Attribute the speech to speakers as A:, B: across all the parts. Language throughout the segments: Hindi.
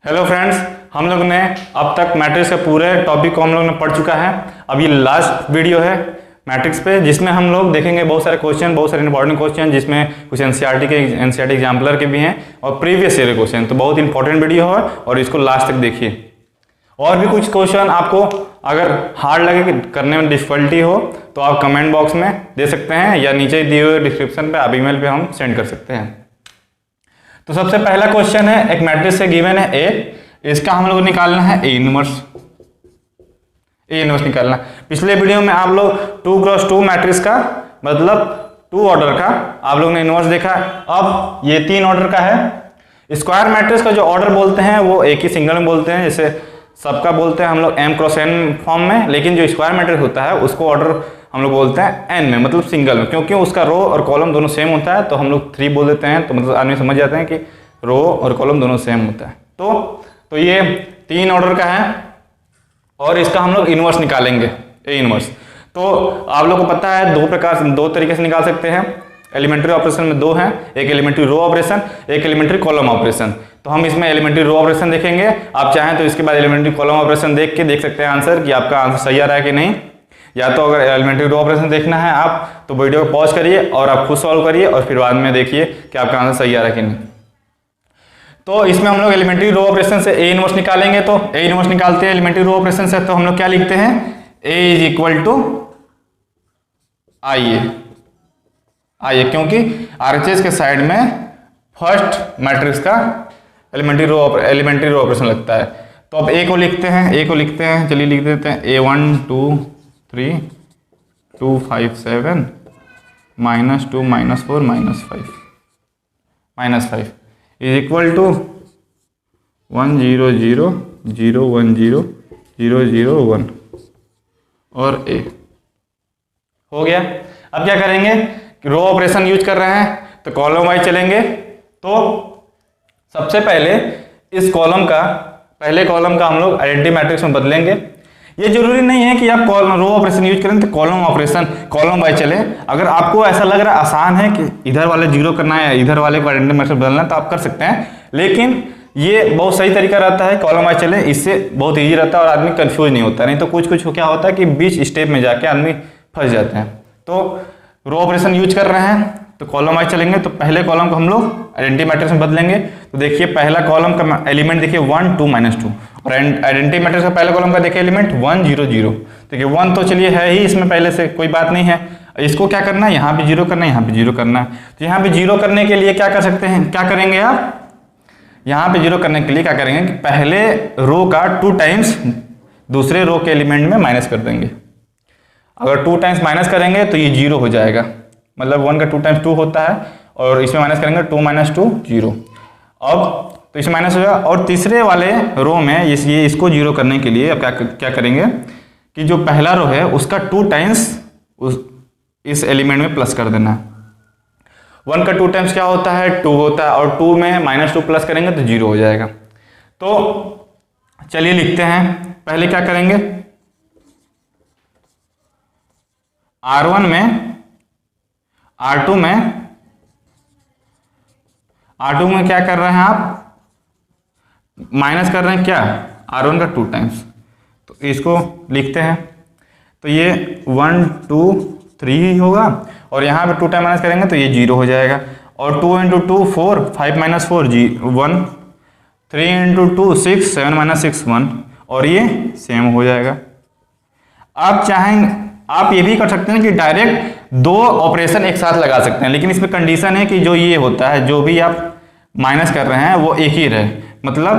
A: हेलो फ्रेंड्स, हम लोग ने अब तक मैट्रिक्स के पूरे टॉपिक को हम लोग ने पढ़ चुका है। अब ये लास्ट वीडियो है मैट्रिक्स पे, जिसमें हम लोग देखेंगे बहुत सारे क्वेश्चन, बहुत सारे इंपॉर्टेंट क्वेश्चन, जिसमें कुछ एनसीईआरटी एग्जाम्पलर के भी हैं और प्रीवियस ईयर क्वेश्चन। तो बहुत इंपॉर्टेंट वीडियो है और इसको लास्ट तक देखिए। और भी कुछ क्वेश्चन आपको अगर हार्ड लगे, करने में डिफिकल्टी हो, तो आप कमेंट बॉक्स में दे सकते हैं या नीचे दिए हुए डिस्क्रिप्शन पे आप ईमेल पे हम सेंड कर सकते हैं। तो सबसे पहला क्वेश्चन है, एक मैट्रिक्स से गिवन है ए, इसका हम लोग निकालना है ए इनवर्स निकालना। पिछले वीडियो में आप लोग 2x2 मैट्रिक्स का मतलब 2 ऑर्डर का आप लोग ने इनवर्स देखा। अब ये 3 ऑर्डर का है। स्क्वायर मैट्रिक्स का जो ऑर्डर बोलते हैं वो एक ही सिंगल में बोलते हैं, जैसे सबका बोलते हैं हम लोग m × n फॉर्म में, लेकिन जो स्क्वायर मैट्रिक्स होता है उसको ऑर्डर हम लोग बोलते हैं n में, मतलब सिंगल में, क्योंकि उसका रो और कॉलम दोनों सेम होता है तो हम लोग 3 बोल देते हैं। तो मतलब आदमी समझ जाते हैं कि रो और कॉलम दोनों सेम होता है। तो ये 3 ऑर्डर का है और इसका हम लोग इनवर्स निकालेंगे, ए इनवर्स। तो आप लोग को पता है दो तरीके से निकाल सकते हैं। एलिमेंट्री ऑपरेशन में 2 हैं, एक एलिमेंट्री रो ऑपरेशन, एक एलिमेंट्री कॉलम ऑपरेशन। तो हम इसमें एलिमेंट्री रो ऑपरेशन देखेंगे। आप चाहें तो इसके बाद एलिमेंट्री कॉलम ऑपरेशन देख के देख सकते हैं आंसर कि आपका आंसर सही आ रहा है कि नहीं। या तो अगर एलिमेंट्री रो ऑपरेशन देखना है आप तो वीडियो को पॉज करिए और आप खुद सॉल्व करिए और फिर बाद में देखिए कि आपका आंसर सही आ रहा है कि नहीं। तो इसमें हम लोग एलिमेंट्री रो ऑपरेशन से ए इनवर्स निकालेंगे। तो ए इनवर्स निकालते हैं एलिमेंट्री रो ऑपरेशन से, तो हम लोग क्या लिखते हैं, ए = आइए, क्योंकि आरएचएस के साइड में फर्स्ट मैट्रिक्स का एलिमेंट्री रो ऑपरेशन लगता है। तो अब ए को लिखते हैं, चलिए लिख देते हैं A1 2 3 2 5 7 -2 -4 -5 = 1 0 0 0 1 0 0 0 1 और ए हो गया। अब क्या करेंगे, रो ऑपरेशन यूज कर रहे हैं तो कॉलम वाइज चलेंगे। तो सबसे पहले इस पहले कॉलम का हम लोग आइडेंटिटी मैट्रिक्स में बदलेंगे। ये जरूरी नहीं है कि आप रो ऑपरेशन यूज करें तो कॉलम वाइज चले। अगर आपको ऐसा लग रहा है आसान है कि इधर वाले 0 करना है या इधर वाले को आइडेंटिटी मैट्रिक्स बदलना है तो आप कर सकते हैं, लेकिन ये बहुत सही तरीका रहता है कॉलम वाइज चले। इससे बहुत ईजी रहता है और आदमी कंफ्यूज नहीं होता। नहीं तो कुछ क्या होता है कि बीच स्टेप में जाके आदमी फंस जाते हैं। तो रो ऑपरेशन यूज कर रहे हैं तो कॉलम वाइज चलेंगे। तो पहले कॉलम को हम लोग आइडेंटिटी मैट्रिक्स में बदलेंगे। तो देखिए पहला कॉलम का एलिमेंट देखिए 1 2 -2 और आइडेंटिटी मैट्रिक्स का पहले कॉलम का देखिए एलिमेंट 1 0 0। देखिए 1 तो चलिए है ही इसमें पहले से, कोई बात नहीं है। इसको क्या करना है, यहाँ पे 0 करना है, यहाँ पे 0 करना है। तो यहाँ पे 0 करने के लिए क्या कर सकते हैं, क्या करेंगे आप, यहाँ पे 0 करने के लिए क्या करेंगे कि पहले रो का 2 टाइम्स दूसरे रो के एलिमेंट में माइनस कर देंगे। अगर 2 टाइम्स माइनस करेंगे तो ये 0 हो जाएगा, मतलब 1 का 2 टाइम्स 2 होता है और इसमें माइनस करेंगे 2 - 2 0। अब तो इसमें माइनस हो जाएगा। और तीसरे वाले रो में इसको 0 करने के लिए अब क्या करेंगे कि जो पहला रो है उसका 2 टाइम्स इस एलिमेंट में प्लस कर देना। 1 का 2 टाइम्स क्या होता है, 2 होता है, और 2 में -2 प्लस करेंगे तो 0 हो जाएगा। तो चलिए लिखते हैं, पहले क्या करेंगे, R1 में R2 में क्या कर रहे हैं आप, माइनस कर रहे हैं क्या, R1 का 2 टाइम्स। तो इसको लिखते हैं। तो ये 1 2 3 ही होगा और यहाँ पे 2 टाइम माइनस करेंगे तो ये 0 हो जाएगा। और 2 × 2 4 5 - 4 1 3 × 2 6 7 - 6 1 और ये सेम हो जाएगा। आप चाहेंगे आप ये भी कर सकते हैं कि डायरेक्ट 2 ऑपरेशन एक साथ लगा सकते हैं, लेकिन इसमें कंडीशन है कि जो ये होता है, जो भी आप माइनस कर रहे हैं वो एक ही रहे। मतलब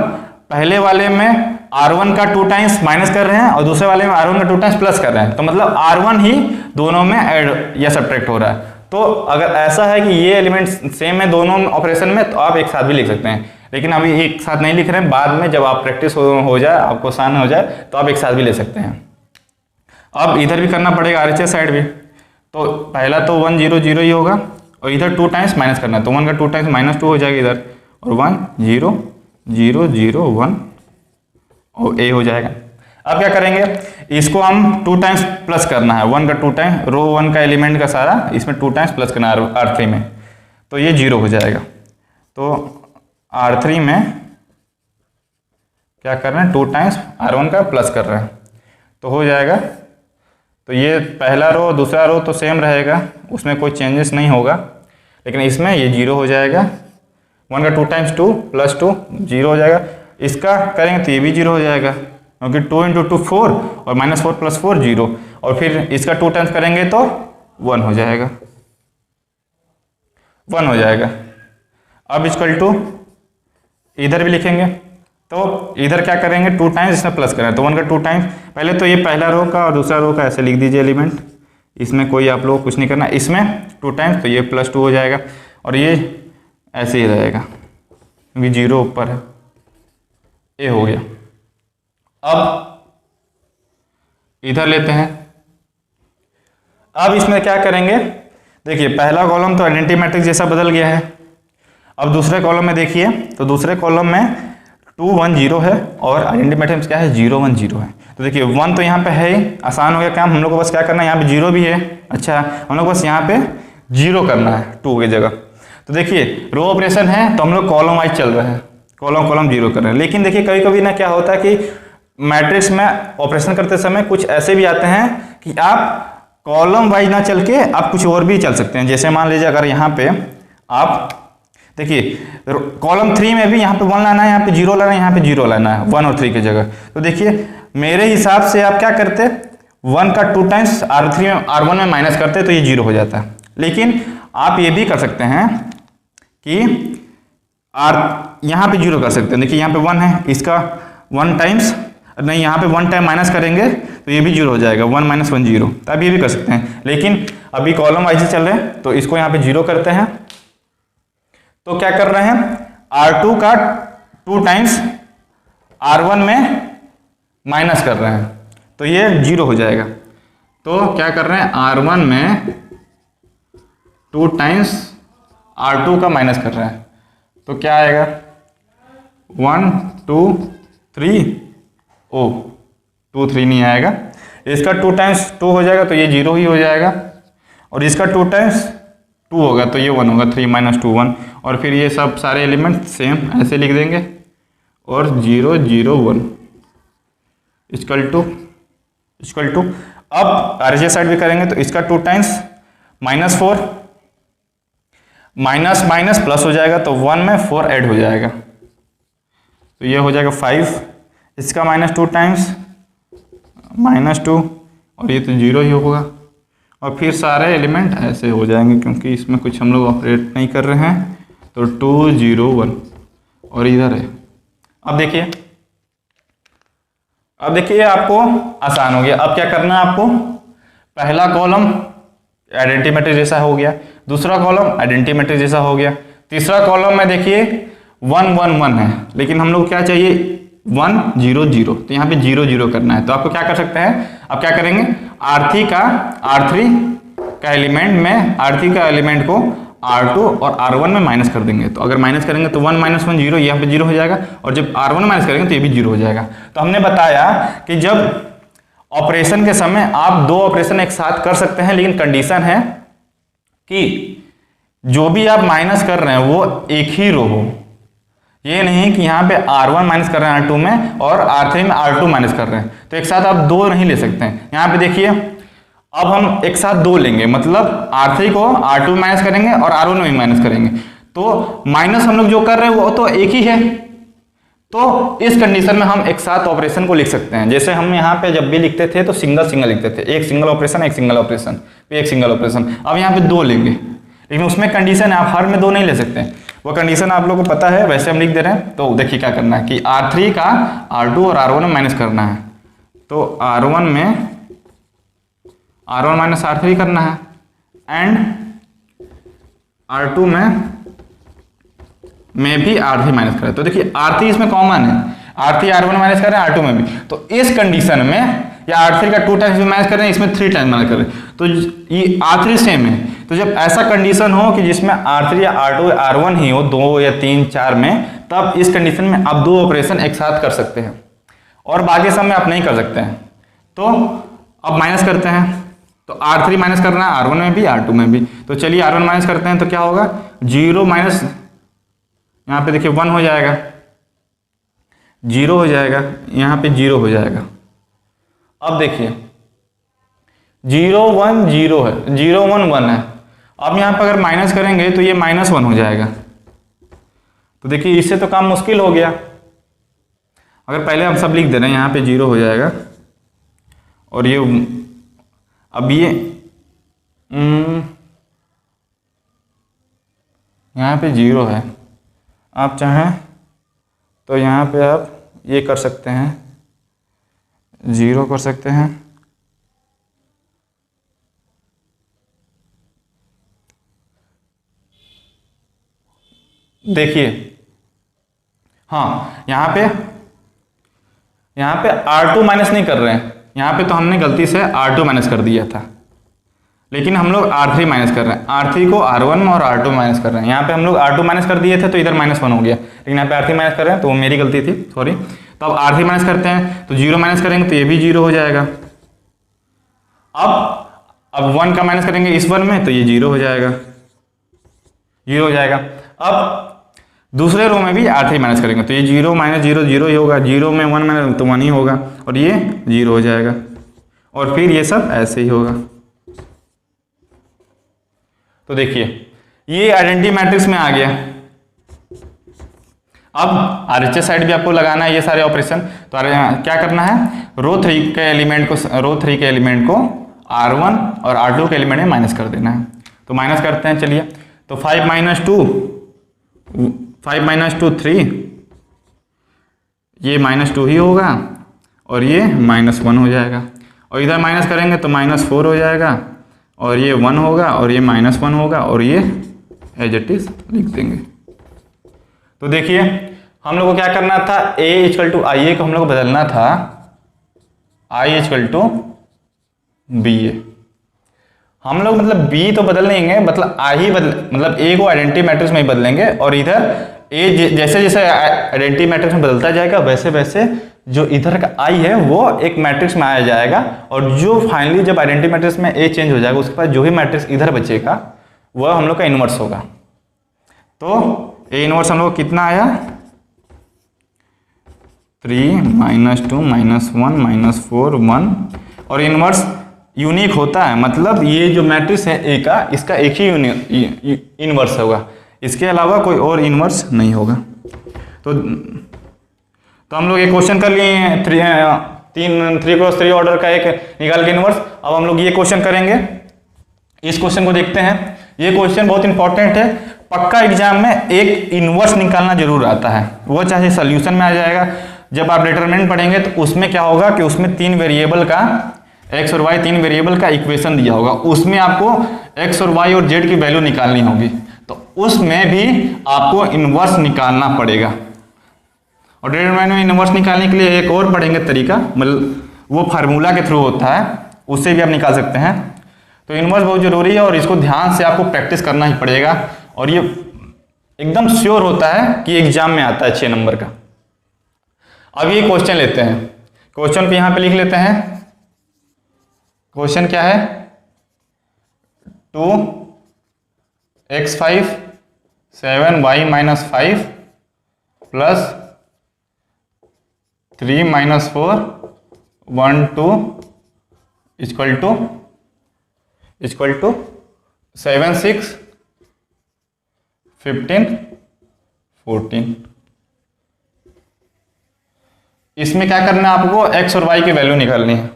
A: पहले वाले में R1 का 2 टाइम्स माइनस कर रहे हैं और दूसरे वाले में R1 का 2 टाइम्स प्लस कर रहे हैं, तो मतलब R1 ही दोनों में ऐड या सब्ट्रैक्ट हो रहा है। तो अगर ऐसा है कि ये एलिमेंट सेम है दोनों ऑपरेशन में तो आप एक साथ भी लिख सकते हैं, लेकिन अभी एक साथ नहीं लिख रहे हैं। बाद में जब आप प्रैक्टिस हो जाए, आपको आसान हो जाए, तो आप एक साथ भी ले सकते हैं। अब इधर भी करना पड़ेगा आरएचएस साइड भी। तो पहला तो 1 0 0 ही होगा और इधर 2 टाइम्स माइनस करना है, तो 1 का 2 टाइम्स -2 हो जाएगा इधर, और 1 0 0 0 1 और ए हो जाएगा। अब क्या करेंगे, इसको हम 2 टाइम्स प्लस करना है। 1 का 2 टाइम, रो 1 का एलिमेंट का सारा इसमें 2 टाइम्स प्लस करना है R3 में, तो ये 0 हो जाएगा। तो R3 में क्या कर रहे हैं, 2 टाइम्स R1 का प्लस कर रहे हैं, तो हो जाएगा। तो ये पहला रो दूसरा रो तो सेम रहेगा, उसमें कोई चेंजेस नहीं होगा, लेकिन इसमें ये 0 हो जाएगा। 1 का 2 टाइम्स 2 प्लस 2 0 हो जाएगा। इसका करेंगे तो ये भी 0 हो जाएगा, क्योंकि 2 × 2 4 और -4 + 4 0, और फिर इसका 2 टाइम्स करेंगे तो 1 हो जाएगा, 1 हो जाएगा। अब इक्वल टू इधर भी लिखेंगे, तो इधर क्या करेंगे, 2 टाइम्स इसमें प्लस करें, तो 1 का 2 टाइम्स, पहले तो ये पहला रो का और दूसरा रो का ऐसे लिख दीजिए एलिमेंट, इसमें कोई आप लोग कुछ नहीं करना, इसमें 2 टाइम्स तो ये +2 हो जाएगा, और ये ऐसे ही रहेगा क्योंकि 0 ऊपर है, ये हो गया। अब इधर लेते हैं, अब इसमें क्या करेंगे, देखिए पहला कॉलम तो आइडेंटिटी मैट्रिक्स जैसा बदल गया है। अब दूसरे कॉलम में देखिए, तो दूसरे कॉलम में 2 1 0 है और आइडेंटिटी मैट्रिक्स क्या है, 0 1 0 है। तो देखिए 1 तो यहाँ पे है ही, आसान हो गया काम, हम लोग को बस क्या करना है, यहाँ पे 0 भी है, अच्छा हम लोग बस यहाँ पे 0 करना है 2 की जगह। तो देखिए रो ऑपरेशन है तो हम लोग कॉलम वाइज चल रहे हैं, कॉलम 0 कर रहे हैं, लेकिन देखिए कभी कभी ना क्या होता है कि मैट्रिक्स में ऑपरेशन करते समय कुछ ऐसे भी आते हैं कि आप कॉलम वाइज ना चल के आप कुछ और भी चल सकते हैं। जैसे मान लीजिए अगर यहाँ पे आप देखिए कॉलम 3 में भी यहाँ पे 1 लाना है, यहाँ पे 0 लाना है, यहाँ पे 0 लाना है 1 और 3 की जगह। तो देखिए मेरे हिसाब से आप क्या करते, 1 का 2 टाइम्स R1 में माइनस करते तो ये 0 हो जाता है। लेकिन आप ये भी कर सकते हैं कि यहाँ पे 0 कर सकते हैं, देखिए यहाँ पे 1 है, इसका 1 टाइम्स नहीं, यहाँ पे 1 टाइम माइनस करेंगे तो ये भी 0 हो जाएगा, 1 - 1 0, तो आप ये भी कर सकते हैं। लेकिन अभी कॉलम वाइज चल रहे हैं तो इसको यहाँ पे 0 करते हैं, तो क्या कर रहे हैं, R2 का 2 टाइम्स R1 में माइनस कर रहे हैं, तो ये 0 हो जाएगा। तो क्या कर रहे हैं, R1 में 2 टाइम्स R2 का माइनस कर रहे हैं, तो क्या आएगा 1 2 3 ओ 2 3 नहीं आएगा, इसका 2 टाइम्स 2 हो जाएगा तो ये 0 ही हो जाएगा, और इसका 2 टाइम्स 2 होगा तो ये 1 होगा, 3 - 2 1, और फिर ये सब सारे एलिमेंट सेम ऐसे लिख देंगे, और 0 0 1 इक्वल टू अब आरजे साइड भी करेंगे तो इसका 2 टाइम्स -4 माइनस माइनस प्लस हो जाएगा, तो 1 में 4 ऐड हो जाएगा, तो ये हो जाएगा 5, इसका -2 टाइम्स -2, और ये तो 0 ही होगा, और फिर सारे एलिमेंट ऐसे हो जाएंगे क्योंकि इसमें कुछ हम लोग ऑपरेट नहीं कर रहे हैं, तो 2 0 1 और इधर है। अब देखिए आपको आसान हो गया। अब क्या करना है आपको, पहला कॉलम आइडेंटिटी मैट्रिक्स जैसा हो गया, दूसरा कॉलम आइडेंटिटी मैट्रिक्स जैसा हो गया, तीसरा कॉलम में देखिए 1 1 1 है, लेकिन हम लोग क्या चाहिए 1 0 0, तो यहाँ पे 0 0 करना है। तो आपको क्या कर सकते हैं, आप क्या करेंगे, R3 का एलिमेंट को R2 और R1 में माइनस कर देंगे, तो अगर माइनस करेंगे तो 1 - 1 0, यहाँ पे 0 हो जाएगा, और जब R1 माइनस करेंगे तो ये भी 0 हो जाएगा। तो हमने बताया कि जब ऑपरेशन के समय आप 2 ऑपरेशन एक साथ कर सकते हैं, लेकिन कंडीशन है कि जो भी आप माइनस कर रहे हैं वो एक ही रो हो, ये नहीं कि यहाँ पे R1 माइनस कर रहे हैं R2 में और R3 में R2 माइनस कर रहे हैं, तो एक साथ आप 2 नहीं ले सकते हैं। यहाँ पे देखिए अब हम एक साथ 2 लेंगे, मतलब R3 को R2 में माइनस करेंगे और R1 में भी माइनस करेंगे, तो माइनस हम लोग जो कर रहे हैं वो तो एक ही है, तो इस कंडीशन में हम एक साथ ऑपरेशन को लिख सकते हैं। जैसे हम यहाँ पे जब भी लिखते थे तो सिंगल सिंगल लिखते थे, एक सिंगल ऑपरेशन एक सिंगल ऑपरेशन एक सिंगल ऑपरेशन। अब यहाँ पे 2 लेंगे, लेकिन उसमें कंडीशन है आप हर में 2 नहीं ले सकते, वो कंडीशन आप लोगों को पता है, वैसे हम लिख दे रहे हैं। तो देखिए क्या करना है कि R3 का R2 और R1 में माइनस करना है, तो R1 में R1 माइनस R3 करना है, एंड R2 में भी R3 माइनस करें। तो देखिए R3 इसमें कॉमन है, R3 R1 माइनस कर रहे हैं R2 में भी, तो इस कंडीशन में या R3 का 2 टाइम्स भी माइनस कर रहे हैं, इसमें 3 टाइम्स माइनस कर रहे हैं, तो ये R3 सेम है। तो जब ऐसा कंडीशन हो कि जिसमें R3 या R2 या R1 ही हो 2 या 3 4 में, तब इस कंडीशन में आप 2 ऑपरेशन एक साथ कर सकते हैं, और बाकी सब में आप नहीं कर सकते हैं। तो अब माइनस करते हैं, तो R3 माइनस करना है R1 में भी R2 में भी, तो चलिए R1 माइनस करते हैं, तो क्या होगा 0 माइनस यहाँ पे देखिए 1 हो जाएगा, जीरो हो जाएगा, यहाँ पे जीरो हो जाएगा। अब देखिए 0 1 0 है, 0 1 1 है। अब यहाँ पर अगर माइनस करेंगे तो ये -1 हो जाएगा। तो देखिए इससे तो काम मुश्किल हो गया। अगर पहले हम सब लिख दे रहे हैं, यहाँ पे 0 हो जाएगा और ये अब ये यहाँ पे 0 है। आप चाहें तो यहाँ पे आप ये कर सकते हैं, 0 कर सकते हैं। देखिए हाँ, यहाँ पे R2 माइनस नहीं कर रहे हैं, यहाँ पे तो हमने गलती से R2 माइनस कर दिया था, लेकिन हम लोग R3 माइनस कर रहे हैं। R3 को R1 में और R2 माइनस कर रहे हैं। यहाँ पे हम लोग R2 माइनस कर दिए थे तो इधर -1 हो गया, लेकिन यहाँ पे R3 माइनस कर रहे हैं तो वो मेरी गलती थी, सॉरी। तो अब R3 माइनस करते हैं तो 0 माइनस करेंगे तो ये भी 0 हो जाएगा। अब 1 का माइनस करेंगे इस 1 में तो ये 0 हो जाएगा, 0 हो जाएगा। अब दूसरे रो में भी R3 माइनस करेंगे तो ये 0 - 0 0 ही होगा, 0 में 1 माइनस तो 1 ही होगा और ये 0 हो जाएगा और फिर ये सब ऐसे ही होगा। तो देखिए ये आइडेंटिटी मैट्रिक्स में आ गया। अब RHS साइड भी आपको लगाना है ये सारे ऑपरेशन। तो क्या करना है, रो 3 के एलिमेंट को R1 और R2 के एलिमेंट में माइनस कर देना है। तो माइनस करते हैं, चलिए। तो 5 - 2 3, ये -2 ही होगा और ये -1 हो जाएगा और इधर माइनस करेंगे तो -4 हो जाएगा और ये 1 होगा और ये -1 होगा और ये एज इट इज लिख देंगे। तो देखिए हम लोग को क्या करना था, A = IA को हम लोग को बदलना था I = BA। हम लोग मतलब B तो बदल लेंगे, मतलब I ही मतलब A को आइडेंटिटी मैट्रिक्स में ही बदलेंगे और इधर A जैसे जैसे आइडेंटिटी मैट्रिक्स में बदलता जाएगा वैसे वैसे जो इधर का I है वो एक मैट्रिक्स में आया जाएगा और जो फाइनली जब आइडेंटिटी मैट्रिक्स में A चेंज हो जाएगा उसके बाद जो भी मैट्रिक्स इधर बचेगा वह हम लोग का इनवर्स होगा। तो A इनवर्स हम लोग कितना आया, 3 - 2 -1 -4 1 और इनवर्स यूनिक होता है, मतलब ये जो मैट्रिक्स है A का, इसका एक ही इनवर्स होगा, इसके अलावा कोई और इनवर्स नहीं होगा। तो हम लोग एक क्वेश्चन कर लिए हैं 3x3 ऑर्डर का एक निकाल के इनवर्स। अब हम लोग ये क्वेश्चन करेंगे, इस क्वेश्चन को देखते हैं। ये क्वेश्चन बहुत इंपॉर्टेंट है, पक्का एग्जाम में एक इनवर्स निकालना जरूर आता है, वो चाहे सोल्यूशन में आ जाएगा। जब आप डिटरमिनेंट पढ़ेंगे तो उसमें क्या होगा कि उसमें 3 वेरिएबल का x और y 3 वेरिएबल का इक्वेशन दिया होगा, उसमें आपको x और y और z की वैल्यू निकालनी होगी, तो उसमें भी आपको इनवर्स निकालना पड़ेगा। और डिटरमिनेंट में इनवर्स निकालने के लिए एक और पढ़ेंगे तरीका, मतलब वो फार्मूला के थ्रू होता है, उससे भी आप निकाल सकते हैं। तो इनवर्स बहुत जरूरी है और इसको ध्यान से आपको प्रैक्टिस करना ही पड़ेगा और ये एकदम श्योर होता है कि एग्जाम में आता है 6 नंबर का। अब ये क्वेश्चन लेते हैं, क्वेश्चन पे यहाँ पे लिख लेते हैं। क्वेश्चन क्या है, 2x5 7y - 5 प्लस 3 - 4 1 2 = 7 6 15 14। इसमें क्या करना है, आपको x और y की वैल्यू निकालनी है।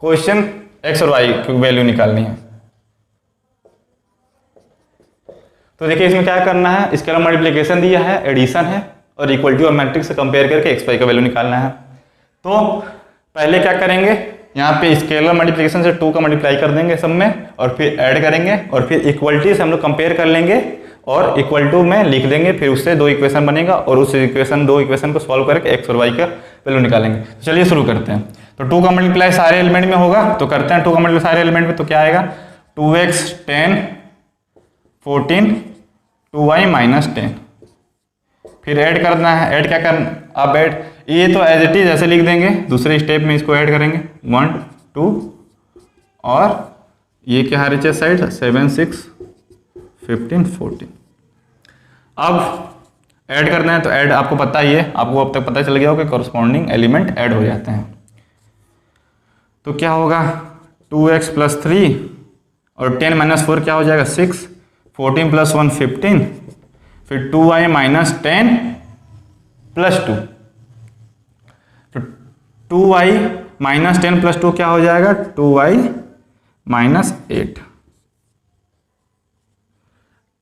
A: क्वेश्चन x और y की वैल्यू निकालनी है। तो देखिए इसमें क्या करना है, स्केलर मल्टीप्लिकेशन दिया है, एडिशन है और इक्वलिटी और मैट्रिक्स से कंपेयर करके x y का वैल्यू निकालना है। तो पहले क्या करेंगे, यहाँ पे स्केलर मल्टीप्लिकेशन से 2 का मल्टीप्लाई कर देंगे सब में और फिर ऐड करेंगे और फिर इक्वलिटी से हम लोग कंपेयर कर लेंगे और इक्वल टू में लिख देंगे, फिर उससे 2 इक्वेशन बनेगा और उस 2 इक्वेशन को सॉल्व करके x और y का वैल्यू निकालेंगे। तो चलिए शुरू करते हैं। तो 2 का मल्टीप्लाई सारे एलिमेंट में होगा, तो करते हैं 2 का मल्टीप्लाई सारे एलिमेंट में। तो क्या आएगा, 2x 10 14 2y - 10। फिर ऐड करना है, ऐड क्या करना, अब ऐड ये तो एज इट इज ऐसे लिख देंगे, दूसरे स्टेप में इसको ऐड करेंगे 1 2 और ये क्या है RHS साइड 7 6 15 14। अब ऐड करना है तो ऐड आपको पता ही है, आपको अब तक पता चल गया हो कि कॉरस्पॉन्डिंग एलिमेंट ऐड हो जाते हैं। तो क्या होगा 2x + 3 और 10 - 4 क्या हो जाएगा 6, 14 + 1 15, फिर 2y - 10 + 2, तो 2y - 10 + 2 क्या हो जाएगा 2y - 8,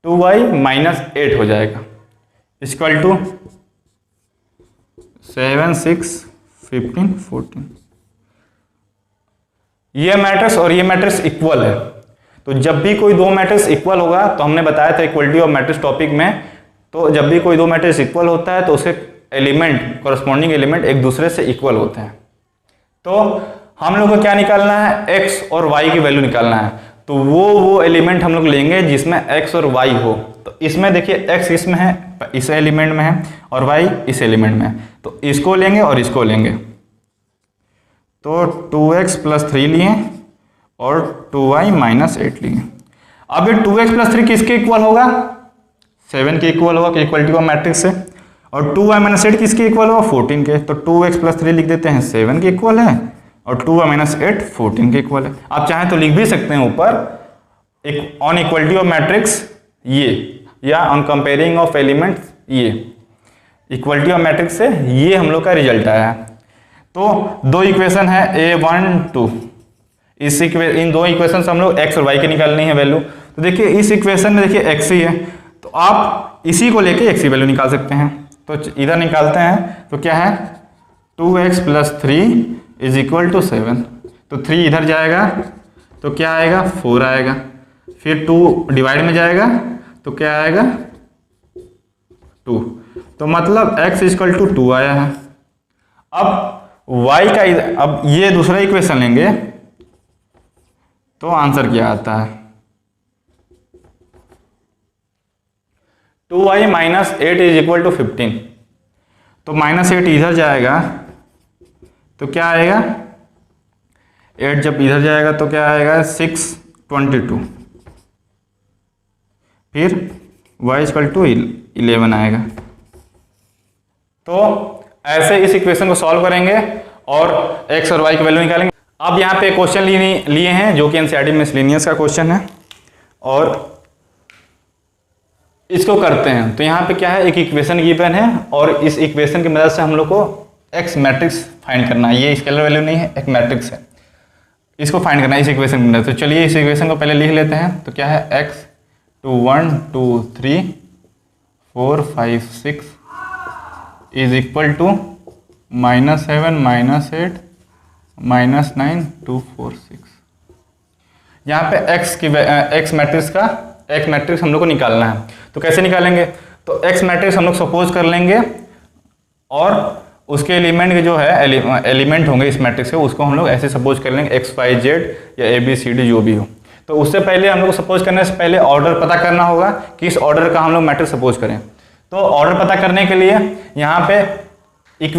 A: 2y - 8 हो जाएगा इक्वल टू 7 6 15 14। ये मैट्रिक्स और ये मैट्रिक्स इक्वल है, तो जब भी कोई दो मैट्रिक्स इक्वल होगा, तो हमने बताया था इक्वलिटी ऑफ मैट्रिक्स टॉपिक में, तो जब भी कोई दो मैट्रिक्स इक्वल होता है तो उसके एलिमेंट कॉरस्पॉन्डिंग एलिमेंट एक दूसरे से इक्वल होते हैं। तो हम लोग को क्या निकालना है x और y की वैल्यू निकालना है, तो वो एलिमेंट हम लोग लेंगे जिसमें x और y हो। तो इसमें देखिए x इसमें है, इस एलिमेंट में है, और y इस एलिमेंट में है, तो इसको लेंगे और इसको लेंगे। तो 2x + 3 लिए और 2y - 8 लिए। अब ये 2x + 3 किसके इक्वल होगा 7 के इक्वल होगा, इक्वलिटी ऑफ मैट्रिक्स से, और 2y - 8 किसके इक्वल होगा 14 के। तो 2x + 3 लिख देते हैं 7 के इक्वल है, और 2y - 8 14 के इक्वल है। आप चाहें तो लिख भी सकते हैं ऊपर ऑन इक्वलिटी ऑफ मैट्रिक्स ये, या ऑन कंपेयरिंग ऑफ एलिमेंट्स ये, इक्वलिटी ऑफ मैट्रिक्स से ये हम लोग का रिजल्ट आया है। तो दो इक्वेशन है A1 2, इन दो इक्वेशन से हम लोग x और y की निकालनी है वैल्यू। तो देखिए इस इक्वेशन में देखिए x ही है, तो आप इसी को लेके x की वैल्यू निकाल सकते हैं। तो इधर निकालते हैं, तो क्या है 2x + 3 = 7, तो 3 इधर जाएगा तो क्या आएगा 4 आएगा, फिर 2 डिवाइड में जाएगा तो क्या आएगा 2, तो मतलब x = 2 आया है। अब y का, अब ये दूसरा इक्वेशन लेंगे तो आंसर क्या आता है 2y - 8 = 15, तो -8 इधर जाएगा तो क्या आएगा 8 जब इधर जाएगा तो क्या आएगा 6 22, फिर y = 11 आएगा। तो ऐसे इस इक्वेशन को सॉल्व करेंगे और x और y की वैल्यू निकालेंगे। अब यहाँ पे क्वेश्चन लिए हैं जो कि एनसीईआरटी मिसलेनियस का क्वेश्चन है, और इसको करते हैं। तो यहाँ पे क्या है, एक इक्वेशन गिवन है और इस इक्वेशन की मदद से हम लोग को x मैट्रिक्स फाइंड करना है। ये स्केलर वैल्यू नहीं है, एक मैट्रिक्स है, इसको फाइंड करना है इस इक्वेशन की मदद से। तो चलिए इस इक्वेशन को पहले लिख लेते हैं। तो क्या है x 2 1 2 3 4 5 6 = -7 -8 -9 2 4 6। यहाँ पे x मैट्रिक्स का x मैट्रिक्स हम लोग को निकालना है। तो कैसे निकालेंगे, तो x मैट्रिक्स हम लोग सपोज कर लेंगे और उसके एलिमेंट के जो है एलिमेंट होंगे इस मैट्रिक्स के, उसको हम लोग ऐसे सपोज कर लेंगे x y z या ABCD जो भी हो। तो उससे पहले हम लोग को सपोज करने से पहले ऑर्डर पता करना होगा कि इस ऑर्डर का हम लोग मैट्रिक्स सपोज करें। तो ऑर्डर पता करने के लिए यहाँ पे इस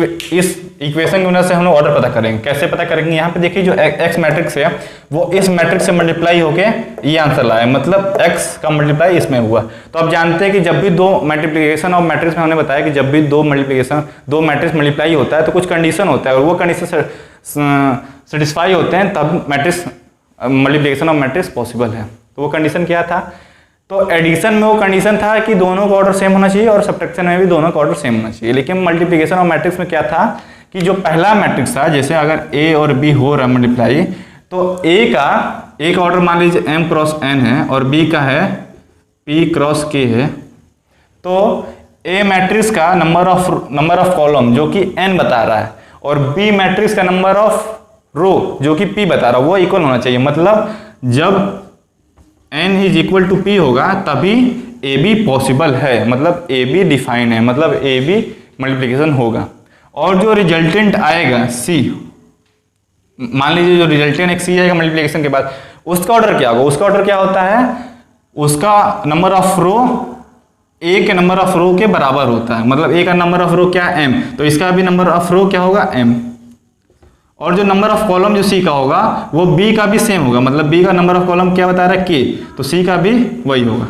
A: इक्वेशन की मदद से हम लोग ऑर्डर पता करेंगे। कैसे पता करेंगे, यहाँ पे देखिए जो x मैट्रिक्स है वो इस मैट्रिक्स से मल्टीप्लाई होके ये आंसर लाया, मतलब x का मल्टीप्लाई इसमें हुआ। तो आप जानते हैं कि जब भी दो मल्टीप्लिकेशन ऑफ मैट्रिक्स में हमने बताया कि जब भी दो मैट्रिक्स मल्टीप्लाई होता है तो कुछ कंडीशन होता है और वो कंडीशन सेटिस्फाई होते हैं तब matrix multiplication of matrix possible है। तो वो कंडीशन क्या था, तो एडिशन में वो कंडीशन था कि दोनों का ऑर्डर सेम होना चाहिए और सब्ट्रैक्शन में भी दोनों का ऑर्डर सेम होना चाहिए। लेकिन मल्टीप्लिकेशन ऑफ मैट्रिक्स में क्या था कि जो पहला मैट्रिक्स था, जैसे अगर a और b हो रहा मल्टीप्लाई, तो a का ऑर्डर मान लीजिए m × n है और b का है p × k है। तो a मैट्रिक्स का नंबर ऑफ कॉलम जो कि n बता रहा है और b मैट्रिक्स का नंबर ऑफ रो जो कि p बता रहा है वो इक्वल होना चाहिए। मतलब जब n = p होगा तभी AB पॉसिबल है, मतलब AB डिफाइन है, मतलब AB मल्टीप्लिकेशन होगा। और जो रिजल्टेंट आएगा C, मान लीजिए जो रिजल्टेंट एक C आएगा मल्टीप्लिकेशन के बाद, उसका ऑर्डर क्या होगा, उसका ऑर्डर क्या होता है, उसका नंबर ऑफ रो A के नंबर ऑफ रो के बराबर होता है। मतलब A का नंबर ऑफ रो क्या है m, तो इसका भी नंबर ऑफ रो क्या होगा m। और जो नंबर ऑफ कॉलम जो C का होगा वो B का भी सेम होगा, मतलब B का नंबर ऑफ कॉलम क्या बता रहा है K, तो C का भी वही होगा।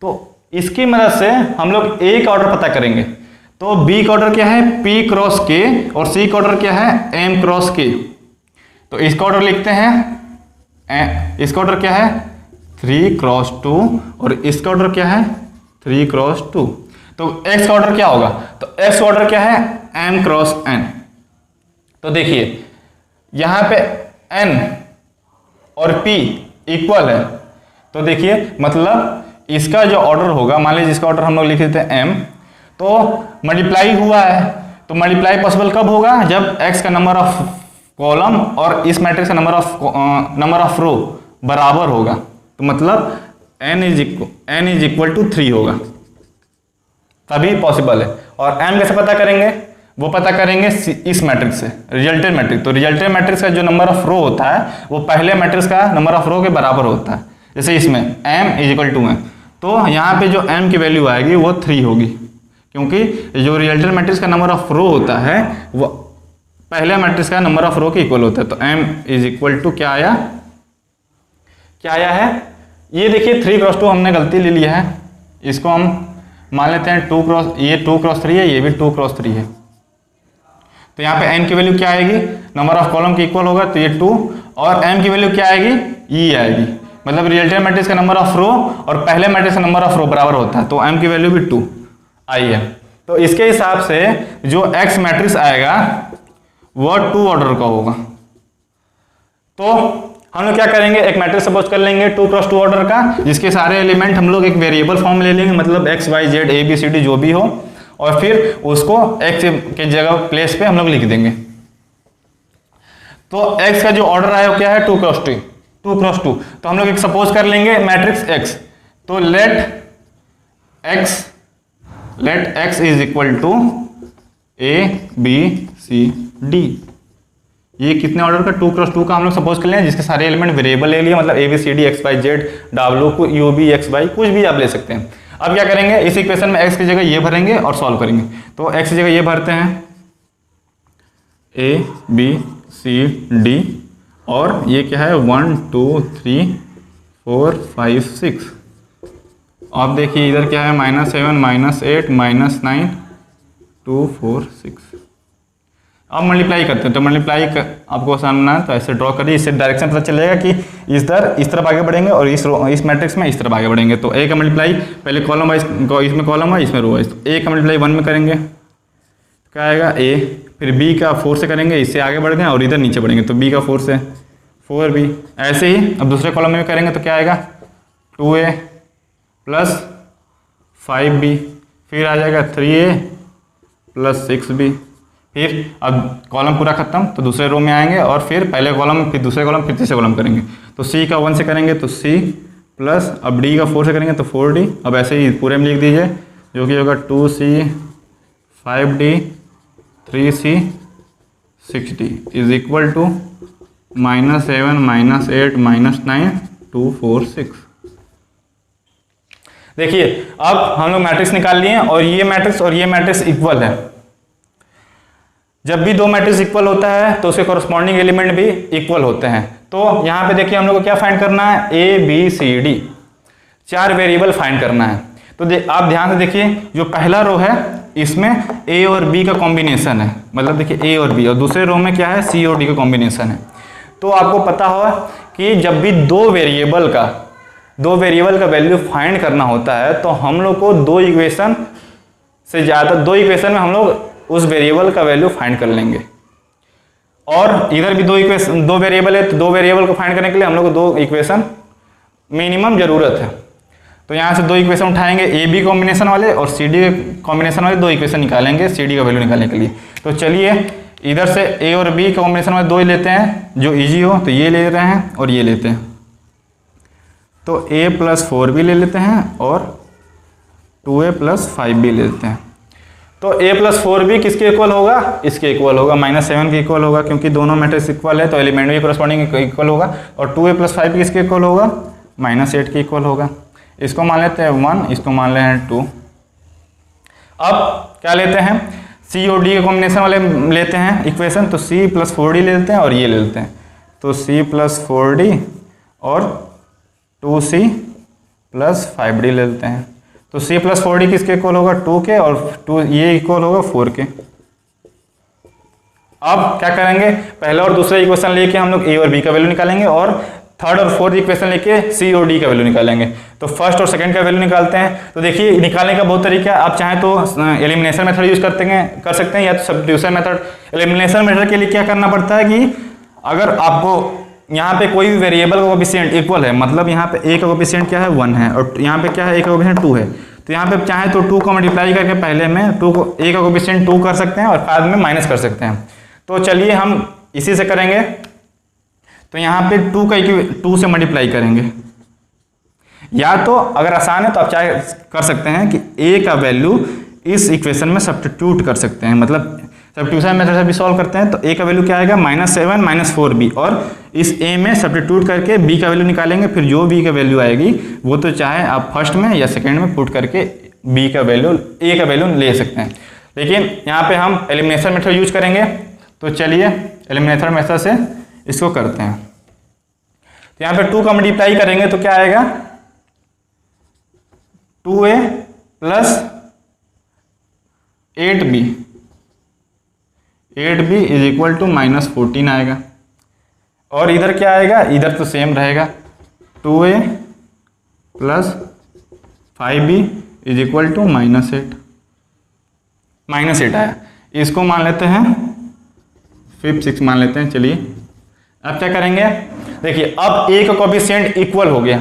A: तो इसकी मदद से हम लोग ए का ऑर्डर पता करेंगे। तो बी का ऑर्डर क्या है, पी क्रॉस के, और सी का ऑर्डर क्या है, एम क्रॉस के। तो इसका ऑर्डर लिखते हैं, इसका ऑर्डर क्या है 3 क्रॉस 2, और इसका ऑर्डर क्या है 3 क्रॉस 2। तो एक्स का ऑर्डर क्या होगा, तो एक्स का ऑर्डर क्या है एम क्रॉस एन। तो देखिए यहां पे एन और पी इक्वल है, तो देखिए मतलब इसका जो ऑर्डर होगा, मान लीजिए इसका ऑर्डर हम लोग लिख देते हैं एम, तो मल्टीप्लाई हुआ है। तो मल्टीप्लाई पॉसिबल कब होगा, जब एक्स का नंबर ऑफ कॉलम और इस मैट्रिक्स का नंबर ऑफ रो बराबर होगा। तो मतलब n इज इक्वल टू 3 होगा, तभी पॉसिबल है। और m कैसे पता करेंगे, वो पता करेंगे इस मैट्रिक्स से, रिजल्टेंट मैट्रिक्स। तो रिजल्टेंट मैट्रिक्स का जो नंबर ऑफ रो होता है वो पहले मैट्रिक्स का नंबर ऑफ रो के बराबर होता है। जैसे इसमें m इज इक्वल टू है, तो यहाँ पे जो m की वैल्यू आएगी वो 3 होगी, क्योंकि जो रिजल्टेंट मैट्रिक्स का नंबर ऑफ रो होता है वो पहले मैट्रिक्स का नंबर ऑफ रो के इक्वल होता है। तो m इज इक्वल टू क्या आया, क्या आया है, ये देखिए 3 क्रॉस 2 हमने गलती ले लिया है, इसको हम मान लेते हैं 2 क्रॉस, ये 2 क्रॉस 3 है, ये भी 2 क्रॉस 3 है। तो यहाँ पे n की वैल्यू क्या आएगी, नंबर ऑफ कॉलम के इक्वल होगा, तो ये 2, और m की वैल्यू क्या आएगी, e आएगी। मतलब रिजल्टेंट मैट्रिक्स का नंबर ऑफ रो और पहले मैट्रिक्स का नंबर ऑफ रो बराबर होता है, तो m की वैल्यू भी 2 आई है। तो इसके हिसाब से जो x मैट्रिक्स आएगा वो 2 ऑर्डर का होगा। तो हम लोग क्या करेंगे, एक मैट्रिक्स सपोज कर लेंगे 2 क्रॉस 2 ऑर्डर का, जिसके सारे एलिमेंट हम लोग एक वेरिएबल फॉर्म ले लेंगे, मतलब x y z a b c d जो भी हो, और फिर उसको x के जगह प्लेस पे हम लोग लिख देंगे। तो x का जो ऑर्डर आया वो क्या है 2 क्रॉस 2, 2 क्रॉस 2। तो हम लोग एक सपोज कर लेंगे मैट्रिक्स x, तो let x is equal to a b c d। ये कितने ऑर्डर का 2 क्रॉस 2 का हम लोग सपोज कर लें, जिसके सारे एलिमेंट वेरिएबल ले लिए, मतलब a b c d x y z डब्ल्यू को यू बी एक्स वाई कुछ भी आप ले सकते हैं। अब क्या करेंगे, इस इक्वेशन में x की जगह ये भरेंगे और सॉल्व करेंगे। तो x की जगह ये भरते हैं a b c d, और ये क्या है 1 2 3 4 5 6। अब देखिए इधर क्या है -7 -8 -9 2 4 6। अब मल्टीप्लाई करते हैं, तो मल्टीप्लाई आपको सामना है तो ऐसे ड्रॉ करिए, इससे डायरेक्शन पता चलेगा कि इस तरफ आगे बढ़ेंगे और इस मैट्रिक्स में इस तरफ आगे बढ़ेंगे। तो ए का मल्टीप्लाई पहले कॉलम वाइज, इसमें कॉलम है इसमें रो वाइज, तो ए का मल्टीप्लाई 1 में करेंगे क्या आएगा ए, फिर बी का 4 से करेंगे, इससे आगे बढ़ गए और इधर नीचे बढ़ेंगे, तो बी का 4 से 4b। ऐसे ही अब दूसरे कॉलम में करेंगे तो क्या आएगा 2a प्लस 5b, फिर आ जाएगा 3a प्लस 6b। फिर अब कॉलम पूरा खत्म, तो दूसरे रो में आएंगे और फिर पहले कॉलम, फिर दूसरे कॉलम, फिर तीसरे कॉलम करेंगे। तो c का 1 से करेंगे तो c प्लस, अब d का 4 से करेंगे तो 4d। अब ऐसे ही पूरे में लिख दीजिए, जो कि होगा 2c 5d 3c 6d is equal to -7 -8 -9 2 4 6। देखिए अब हम लोग मैट्रिक्स निकाल लिए और ये मैट्रिक्स इक्वल है। जब भी दो मैट्रिक्स इक्वल होता है तो उसके कॉरस्पॉन्डिंग एलिमेंट भी इक्वल होते हैं। तो यहाँ पे देखिए हम लोग को क्या फाइंड करना है, a b c d, 4 variable find करना है। तो आप ध्यान से देखिए, जो पहला रो है इसमें ए और बी का कॉम्बिनेशन है, मतलब देखिए ए और बी, और दूसरे रो में क्या है सी और डी का कॉम्बिनेशन है। तो आपको पता होगा कि जब भी दो वेरिएबल का वैल्यू फाइंड करना होता है तो हम लोग को दो इक्वेशन में हम लोग उस वेरिएबल का वैल्यू फाइंड कर लेंगे। और इधर भी दो वेरिएबल है, तो दो वेरिएबल को फाइंड करने के लिए हम लोग को दो इक्वेशन मिनिमम जरूरत है। तो यहाँ से दो इक्वेशन उठाएंगे, ए बी कॉम्बिनेशन वाले और सी डी कॉम्बिनेशन वाले, दो इक्वेशन निकालेंगे सी डी का वैल्यू निकालने के लिए। तो चलिए इधर से ए और बी कॉम्बिनेशन वाले दो ही लेते हैं जो इजी हो, तो ये ले रहे हैं और ये लेते हैं। तो a + 4b ले लेते हैं और 2a + 5b ले लेते हैं। तो a + 4b किसके इक्वल होगा, इसके इक्वल होगा, -7 के इक्वल होगा, क्योंकि दोनों मैट्रिक्स इक्वल है तो एलिमेंट भी कॉरस्पॉन्डिंग इक्वल होगा। और 2a + 5b किसके इक्वल होगा, -8 के इक्वल होगा। इसको मान लेते हैं 1, इसको मान लेते हैं 2। अब क्या लेते हैं, c और d के कॉम्बिनेशन वाले लेते हैं इक्वेशन, तो c + 4d ले लेते हैं और ये ले लेते हैं। तो c + 4d और 2c + 5d ले लेते हैं। तो c प्लस 4d किसके इक्वल होगा, 2 के, और 2 ये इक्वल होगा 4 के। अब क्या करेंगे, पहला और दूसरा इक्वेशन लेके हम लोग a और b का वैल्यू निकालेंगे और थर्ड और फोर्थ इक्वेशन लेके c और d का वैल्यू निकालेंगे। तो फर्स्ट और सेकंड का वैल्यू निकालते हैं। तो देखिए निकालने का बहुत तरीका है, आप चाहें तो एलिमिनेशन मेथड यूज कर सकते हैं या तो सब्स्टिट्यूशन मेथड। एलिमिनेशन मेथड के लिए क्या करना पड़ता है कि अगर आपको यहाँ पे कोई भी वेरिएबल का कोएफिशिएंट इक्वल है, मतलब यहाँ पे a का कोएफिशिएंट क्या है 1 है और यहाँ पे क्या है a का कोएफिशिएंट 2 है, तो यहाँ पे चाहे तो 2 को मल्टीप्लाई करके पहले में a का कोएफिशिएंट 2 कर सकते हैं और बाद में माइनस कर सकते हैं। तो चलिए हम इसी से करेंगे। तो यहाँ पे 2 से मल्टीप्लाई करेंगे, या तो अगर आसान है तो आप चाहे कर सकते हैं कि a का वैल्यू इस इक्वेशन में सब्स्टिट्यूट कर सकते हैं, मतलब सब्स्टिट्यूशन मेथड से भी सॉल्व करते हैं। तो a का वैल्यू क्या आएगा, -7 -4b, और इस a में सब्स्टिट्यूट करके b का वैल्यू निकालेंगे। फिर जो b का वैल्यू आएगी वो तो चाहे आप फर्स्ट में या सेकेंड में पुट करके b का वैल्यू a का वैल्यू ले सकते हैं, लेकिन यहाँ पे हम एलिमिनेशन मेथड यूज करेंगे। तो चलिए एलिमिनेशन मेथड से इसको करते हैं। तो यहाँ पे 2 का मल्टीप्लाई करेंगे तो क्या आएगा, 2a plus 8b is equal to -14 आएगा। और इधर क्या आएगा, इधर तो सेम रहेगा, 2a plus 5b is equal to -8 आया। इसको मान लेते हैं 5 6 मान लेते हैं। चलिए अब क्या करेंगे, देखिए अब a का कोएफिशिएंट इक्वल हो गया,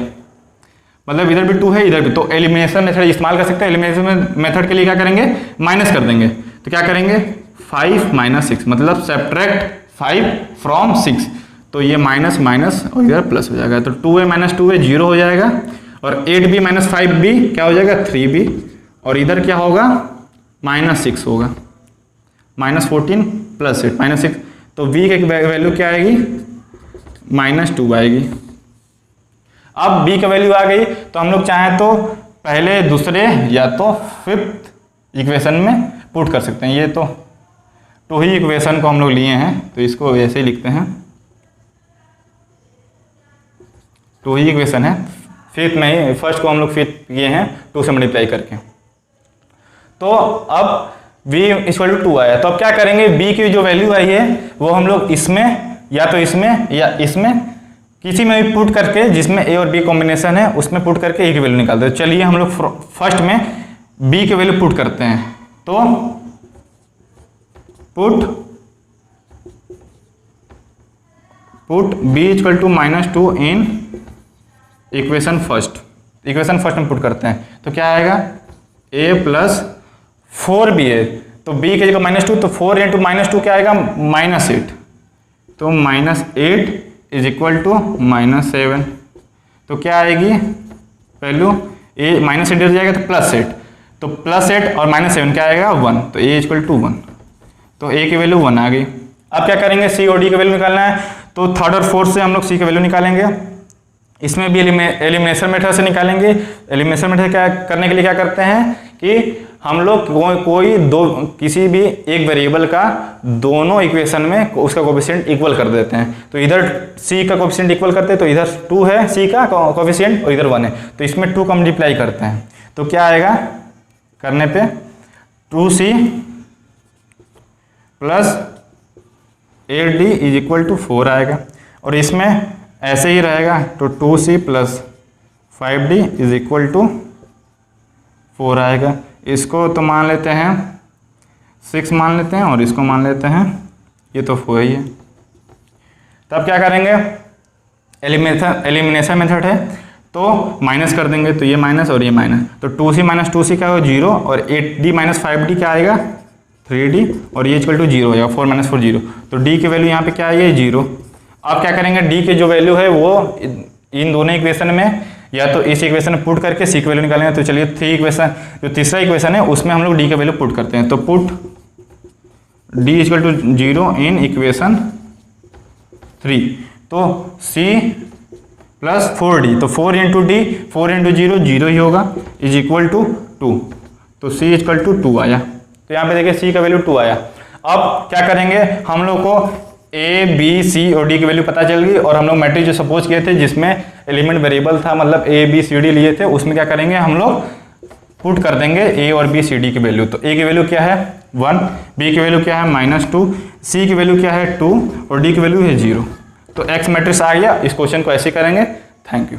A: मतलब इधर भी 2 है इधर भी, तो एलिमिनेशन मेथड इस्तेमाल कर सकते हैं। एलिमिनेशन मेथड के लिए क्या करेंगे, माइनस कर देंगे। तो क्या करेंगे, 5 - 6, मतलब सब्ट्रैक्ट 5 फ्रॉम 6, तो ये माइनस माइनस और इधर प्लस हो जाएगा। तो 2a - 2a 0 हो जाएगा, और 8b - 5b क्या हो जाएगा, 3b, और इधर क्या होगा, -6 होगा, -14 प्लस 8 -6, तो v की वैल्यू क्या आएगी, -2 आएगी। अब b का वैल्यू आ गई, तो हम लोग चाहें तो पहले दूसरे या तो फिफ्थ इक्वेशन में पुट कर सकते हैं। ये तो 2 ही इक्वेशन को हम लोग लिए हैं, तो इसको ऐसे ही लिखते हैं, 2 ही इक्वेशन है, फिफ्थ नहीं, फर्स्ट को हम लोग फिफ्थ किए हैं 2 से मल्टीप्लाई करके। तो अब v = 2 आया, तो अब क्या करेंगे, b की जो वैल्यू आई है वो हम लोग इसमें या तो इसमें या इसमें किसी में भी पुट करके, जिसमें a और b कॉम्बिनेशन है उसमें पुट करके a की वैल्यू निकालते हैं। चलिए हम लोग फर्स्ट में b की वैल्यू पुट करते हैं। तो put b = -2 in equation first में पुट करते हैं। तो क्या आएगा, a प्लस 4b है, तो b की जगह -2, तो 4 × -2 क्या आएगा, -8, तो -8 इज इक्वल टू -7। तो क्या आएगी वैल्यू, a -8 इधर जाएगा तो +8, तो +8 और -7 क्या आएगा, 1, तो a = 1, तो a की वैल्यू 1 आ गई। अब क्या करेंगे, c और d का वैल्यू निकालना है, तो थर्ड और फोर्थ से हम लोग c की वैल्यू निकालेंगे। इसमें भी एलिमिनेशन मेथड से निकालेंगे। एलिमिनेशन मेथड क्या करने के लिए क्या करते हैं कि हम लोग किसी भी एक वेरिएबल का दोनों इक्वेशन में उसका कोएफिशिएंट इक्वल कर देते हैं। तो इधर c का कोएफिशिएंट इक्वल करते हैं, तो इधर 2 है c का कोएफिशिएंट और इधर 1 है, तो इसमें 2 का मल्टीप्लाई करते हैं। तो क्या आएगा करने पे, 2c plus 8d is equal to 4 आएगा, और इसमें ऐसे ही रहेगा, तो 2c plus 5d is equal to 4 आएगा। इसको तो मान लेते हैं 6 मान लेते हैं, और इसको मान लेते हैं, ये तो 4 ही है। तब क्या करेंगे, एलिमिनेशन मेथड है, तो माइनस कर देंगे, तो ये माइनस और ये माइनस, तो 2c - 2c क्या होगा 0, और 8d - 5d क्या आएगा 3d, और ये = 0 हो जाएगा, 4 - 4 0, तो d की वैल्यू यहाँ पे क्या है 0। अब क्या करेंगे, d की जो वैल्यू है वो इन दोनों इक्वेशन में या तो इस इक्वेशन में पुट करके c की वैल्यू निकालेंगे। तो चलिए जो तीसरा इक्वेशन है उसमें हम लोग d की वैल्यू पुट करते हैं। तो पुट d = 0 इन इक्वेशन 3, तो c प्लस 4d, तो 4 × d 4 × 0 0 ही होगा, इज इक्वल टू 2, तो c = 2 आया। तो यहाँ पे देखिए c का वैल्यू 2 आया। अब क्या करेंगे, हम लोग को a b c और d की वैल्यू पता चल गई, और हम लोग मैट्रिक्स जो सपोज किए थे जिसमें एलिमेंट वेरिएबल था, मतलब a b c d लिए थे, उसमें क्या करेंगे हम लोग पुट कर देंगे ए और बी सी डी की वैल्यू। तो ए की वैल्यू क्या है 1, बी की वैल्यू क्या है -2, सी की वैल्यू क्या है 2 और डी की वैल्यू है 0। तो एक्स मैट्रिक्स आ गया। इस क्वेश्चन को ऐसे करेंगे। Thank you.